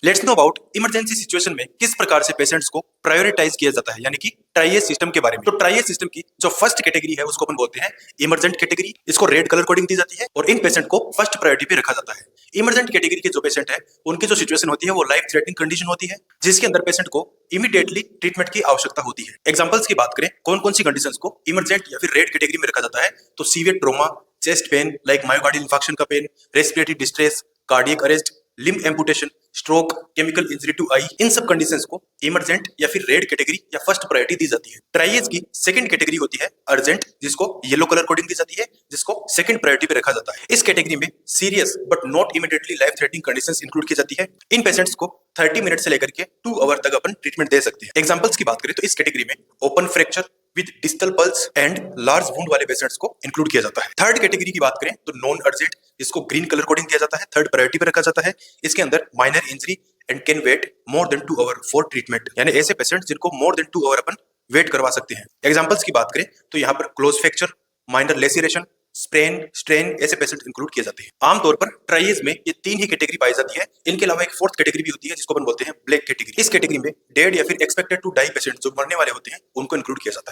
Let's know about emergency situation में किस प्रकार से पेशेंट्स को प्रायोरिटाइज किया जाता है, यानी कि ट्राइएज सिस्टम के बारे में। तो ट्राइएज सिस्टम की जो फर्स्ट कैटेगरी है उसको अपन बोलते हैं इमरजेंट कैटेगरी। इसको रेड कलर कोडिंग दी जाती है और इन पेशेंट को फर्स्ट प्रायोरिटी पे रखा जाता है। इमरजेंट कैटेगरी के जो पेशेंट है उनकी जो सिचुएशन होती है वो लाइफ थ्रेटनिंग कंडीशन होती है, जिसके अंदर पेशेंट को इमीडिएटली ट्रीटमेंट की आवश्यकता होती है। एग्जांपल्स की बात करें कौन कौन सी कंडीशंस को इमरजेंट या फिर रेड कैटेगरी में रखा जाता है, तो severe trauma, chest pain like myocardial infarction का pain, respiratory distress, cardiac arrest, limb amputation, stroke, chemical injury to eye, इन सब कंडीशंस को इमरजेंट या फिर रेड कैटेगरी या फर्स्ट प्रायोरिटी दी जाती है। ट्राइएज की सेकंड कैटेगरी होती है अर्जेंट, जिसको येलो कलर कोडिंग दी जाती है, जिसको सेकंड प्रायोरिटी पे रखा जाता है। इस कैटेगरी में serious but not immediately life threatening conditions include की जाती है। इन पेशेंट्स को 30 मिनट से लेकर के 2 आवर तक अपन ट्रीटमेंट दे सकते हैं। एग्जांपल्स की बात करें तो इस कैटेगरी में open fracture with distal pulse and large wound वाले पेशेंट्स को इंक्लूड किया जाता है। थर्ड कैटेगरी की बात करें तो नॉन अर्जेंट, इसको ग्रीन कलर कोडिंग दिया जाता है, थर्ड प्रायोरिटी पे रखा जाता है। इसके अंदर minor injury and can wait more than 2 hour for treatment, यानी ऐसे पेशेंट्स जिनको मोर देन 2 आवर अपन वेट करवा सकते हैं। एग्जांपल्स की बात करें तो यहाँ पर close fracture, minor laceration, sprain, strain ऐसे पेशेंट इंक्लूड किए जाते हैं। आमतौर पर ट्राइएज में ये 3 ही कैटेगरी पाई जाती है। इनके अलावा एक फोर्थ कैटेगरी भी होती है जिसको अपन बोलते हैं ब्लैक कैटेगरी। इस कैटेगरी में डेड या फिर एक्सपेक्टेड टू डाई पेशेंट जो मरने वाले होते हैं उनको इंक्लूड किया जाता है।